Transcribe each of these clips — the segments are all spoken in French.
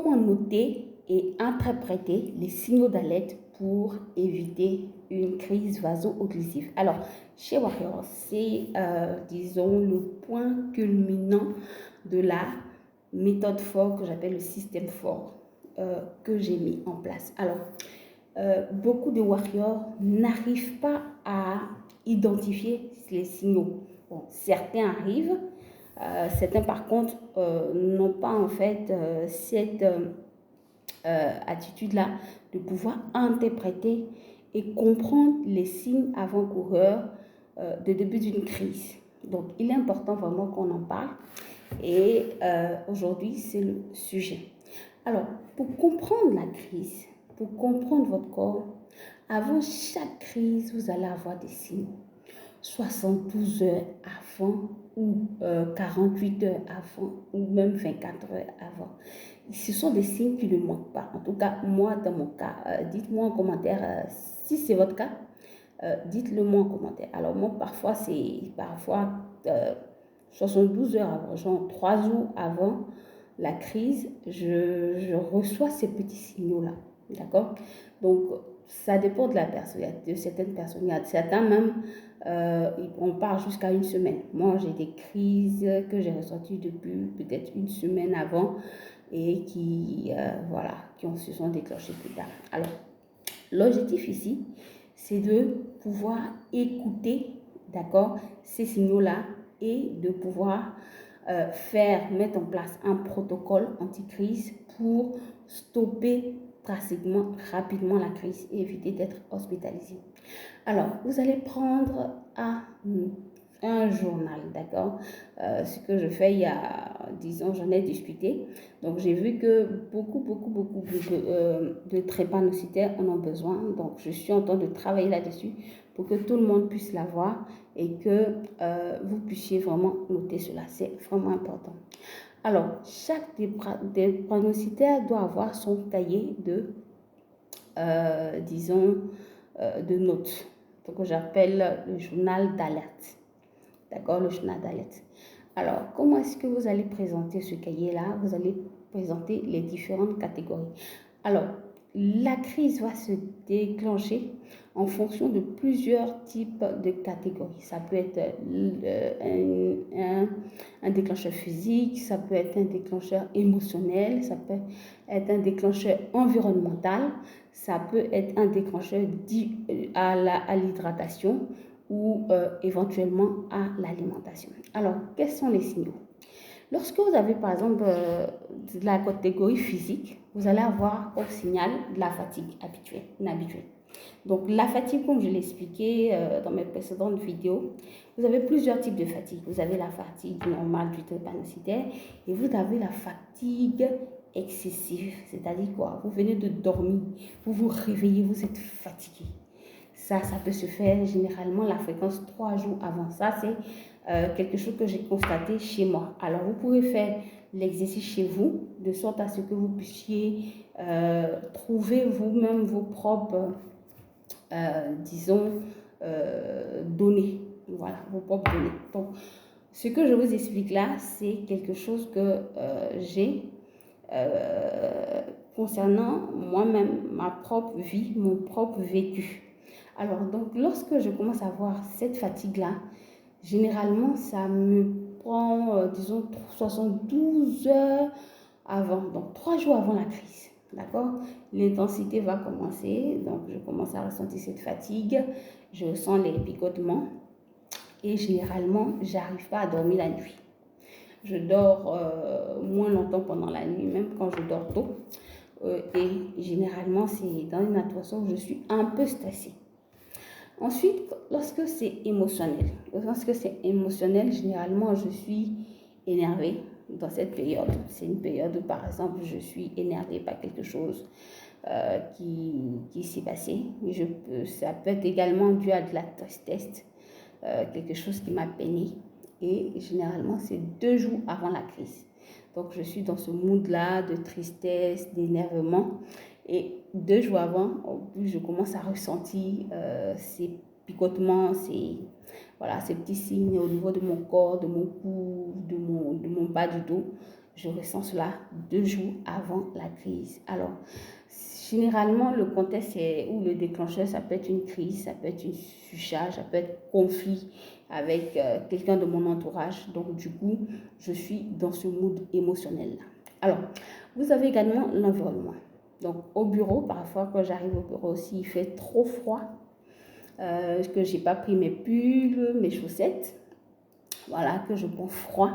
comment noter et interpréter les signaux d'alerte pour éviter une crise vaso-occlusive. Alors, chez Warrior, c'est, disons, le point culminant de la méthode FOR que j'appelle le système FOR que j'ai mis en place. Alors, beaucoup de Warriors n'arrivent pas à identifier les signaux. Bon, certains arrivent, certains par contre n'ont pas en fait cette attitude-là de pouvoir interpréter et comprendre les signes avant-coureurs de début d'une crise. Donc, il est important vraiment qu'on en parle et aujourd'hui, c'est le sujet. Alors, pour comprendre la crise, pour comprendre votre corps, avant chaque crise, vous allez avoir des signes. 72 heures avant ou 48 heures avant ou même 24 heures avant. Ce sont des signes qui ne manquent pas. En tout cas, moi, dans mon cas, dites-moi en commentaire si c'est votre cas. Dites-le moi en commentaire. Alors moi, parfois, c'est 72 heures avant, genre 3 jours avant la crise, je reçois ces petits signaux-là. D'accord? Donc, ça dépend de la personne, de certaines personnes. Il y a certains même, on part jusqu'à une semaine. Moi, j'ai des crises que j'ai ressenties depuis peut-être une semaine avant et qui, voilà, se sont déclenchées plus tard. Alors, l'objectif ici, c'est de pouvoir écouter, d'accord, ces signaux-là et de pouvoir mettre en place un protocole anti-crise pour stopper drastiquement, rapidement la crise et éviter d'être hospitalisé. Alors, vous allez prendre un journal, d'accord? Ce que je fais il y a, disons, j'en ai discuté. Donc, j'ai vu que beaucoup de drépanocytaires en ont besoin. Donc, je suis en train de travailler là-dessus pour que tout le monde puisse l'avoir et que vous puissiez vraiment noter cela. C'est vraiment important. Alors, chaque drépanocytaire doit avoir son cahier de, disons, de notes. Donc, j'appelle le journal d'alerte. D'accord, le journal d'alerte. Alors, comment est-ce que vous allez présenter ce cahier-là? Vous allez présenter les différentes catégories. Alors, la crise va se déclencher en fonction de plusieurs types de catégories. Ça peut être un déclencheur physique, ça peut être un déclencheur émotionnel, ça peut être un déclencheur environnemental, ça peut être un déclencheur à l'hydratation ou éventuellement à l'alimentation. Alors, quels sont les signaux? Lorsque vous avez par exemple de la catégorie physique, vous allez avoir au signal de la fatigue inhabituelle. Donc la fatigue, comme je l'ai expliqué dans mes précédentes vidéos, vous avez plusieurs types de fatigue. Vous avez la fatigue normale du drépanocytaire et vous avez la fatigue excessive. C'est-à-dire quoi? Vous venez de dormir, vous vous réveillez, vous êtes fatigué. Ça peut se faire généralement la fréquence 3 jours avant. Ça, c'est quelque chose que j'ai constaté chez moi. Alors, vous pouvez faire l'exercice chez vous, de sorte à ce que vous puissiez trouver vous-même vos propres, disons, données. Voilà, vos propres données. Donc, ce que je vous explique là, c'est quelque chose que j'ai concernant moi-même, ma propre vie, mon propre vécu. Alors, donc, lorsque je commence à avoir cette fatigue-là, généralement, ça me prend, disons, 72 heures avant, donc 3 jours avant la crise. D'accord? L'intensité va commencer, donc je commence à ressentir cette fatigue, je ressens les picotements et généralement, j'arrive pas à dormir la nuit. Je dors moins longtemps pendant la nuit, même quand je dors tôt. Et généralement, c'est dans une situation où je suis un peu stressée. Ensuite, lorsque c'est émotionnel, généralement, je suis énervée dans cette période. C'est une période où, par exemple, je suis énervée par quelque chose qui s'est passé. Ça peut être également dû à de la tristesse, quelque chose qui m'a peiné. Et généralement, c'est 2 jours avant la crise. Donc, je suis dans ce mood-là de tristesse, d'énervement. Et 2 jours avant, je commence à ressentir ces picotements, ces petits signes au niveau de mon corps, de mon cou, de mon bas du dos. je ressens cela 2 jours avant la crise. Alors, généralement, le contexte ou le déclencheur, ça peut être une crise, ça peut être une surcharge, ça peut être conflit avec quelqu'un de mon entourage. Donc, du coup, je suis dans ce mood émotionnel-là. Alors, vous avez également l'environnement. Donc, au bureau, parfois, quand j'arrive au bureau aussi, il fait trop froid, que je n'ai pas pris mes pulls, mes chaussettes. Voilà, que je prends froid,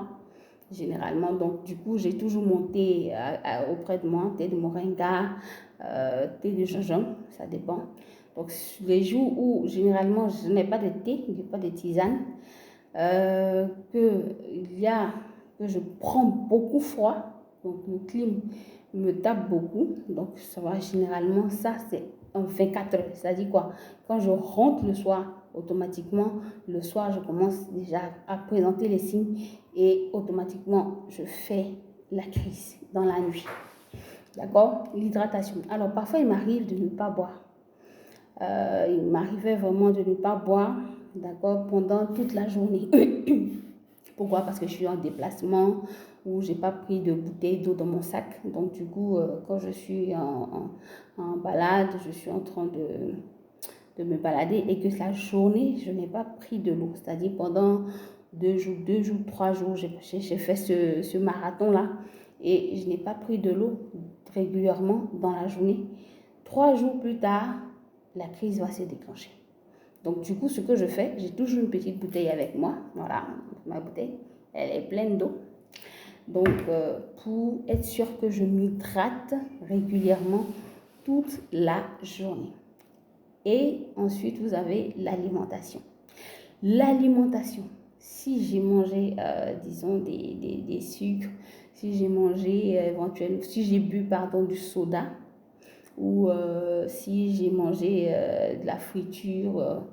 généralement. Donc, du coup, j'ai toujours mon thé auprès de moi, thé de moringa, thé de gingembre, ça dépend. Donc, les jours où, généralement, je n'ai pas de thé, je n'ai pas de tisane, que je prends beaucoup froid, donc le clim me tape beaucoup, donc ça va généralement, ça c'est en 24 heures, c'est-à-dire quoi, quand je rentre le soir, automatiquement, le soir, je commence déjà à présenter les signes et automatiquement, je fais la crise dans la nuit. D'accord? L'hydratation. Alors, parfois, il m'arrive de ne pas boire. Il m'arrivait vraiment de ne pas boire, d'accord, pendant toute la journée. Pourquoi? Parce que je suis en déplacement ou j'ai pas pris de bouteille d'eau dans mon sac. Donc, du coup, quand je suis en balade, je suis en train de me balader et que la journée, je n'ai pas pris de l'eau. C'est-à-dire pendant 2 jours, 3 jours, j'ai fait ce marathon-là et je n'ai pas pris de l'eau régulièrement dans la journée. 3 jours plus tard, la crise va se déclencher. Donc, du coup, ce que je fais, j'ai toujours une petite bouteille avec moi. Voilà, ma bouteille, elle est pleine d'eau. Donc, pour être sûr que je m'hydrate régulièrement toute la journée. Et ensuite, vous avez l'alimentation. L'alimentation, si j'ai mangé, disons, des sucres, si j'ai mangé éventuellement, si j'ai bu, du soda, ou si j'ai mangé de la friture,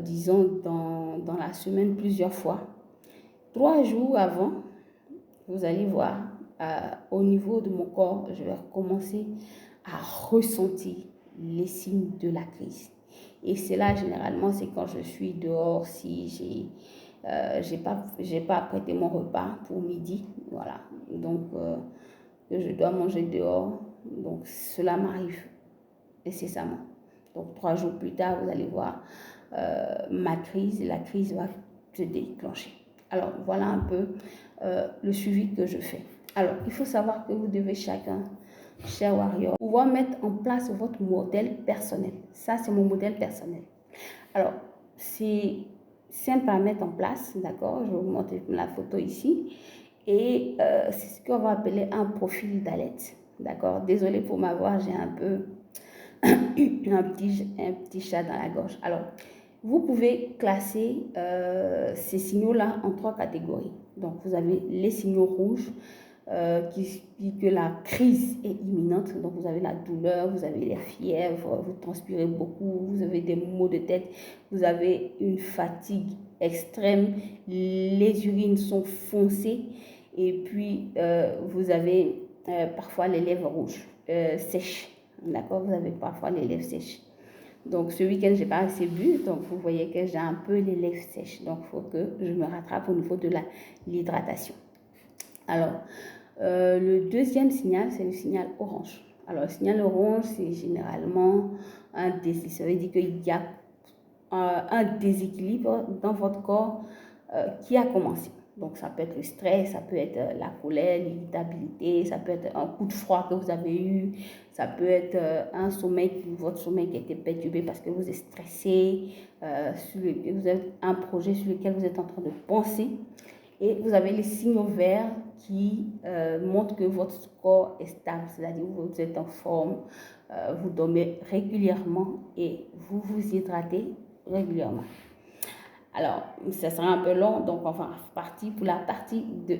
disons, dans la semaine plusieurs fois. 3 jours avant, vous allez voir, au niveau de mon corps, je vais commencer à ressentir les signes de la crise. Et c'est là, généralement, c'est quand je suis dehors, si j'ai pas apprêté mon repas pour midi, voilà. Donc, je dois manger dehors. Donc, cela m'arrive nécessairement. Donc, 3 jours plus tard, vous allez voir la crise va se déclencher. Alors, voilà un peu le suivi que je fais. Alors, il faut savoir que vous devez chacun, cher warrior, pouvoir mettre en place votre modèle personnel. Ça, c'est mon modèle personnel. Alors, c'est simple à mettre en place, d'accord? Je vais vous montrer la photo ici. Et c'est ce qu'on va appeler un profil d'Alette, d'accord? Désolée pour ma voix, j'ai un peu un petit chat dans la gorge. Alors, vous pouvez classer ces signaux-là en 3 catégories. Donc, vous avez les signaux rouges qui disent que la crise est imminente. Donc, vous avez la douleur, vous avez la fièvre, vous transpirez beaucoup, vous avez des maux de tête, vous avez une fatigue extrême, les urines sont foncées et puis vous avez parfois les lèvres rouges, sèches. D'accord, vous avez parfois les lèvres sèches. Donc, ce week-end, je n'ai pas assez bu. Donc, vous voyez que j'ai un peu les lèvres sèches. Donc, il faut que je me rattrape au niveau de l'hydratation. Alors, le deuxième signal, c'est le signal orange. Alors, le signal orange, c'est généralement un déséquilibre. Ça veut dire qu'il y a un déséquilibre dans votre corps qui a commencé. Donc, ça peut être le stress, ça peut être la colère, l'irritabilité, ça peut être un coup de froid que vous avez eu, ça peut être votre sommeil qui a été perturbé parce que vous êtes stressé, vous avez un projet sur lequel vous êtes en train de penser. Et vous avez les signaux verts qui montrent que votre corps est stable, c'est-à-dire que vous êtes en forme, vous dormez régulièrement et vous vous hydratez régulièrement. Alors, ça sera un peu long, donc on va partir pour la partie 2.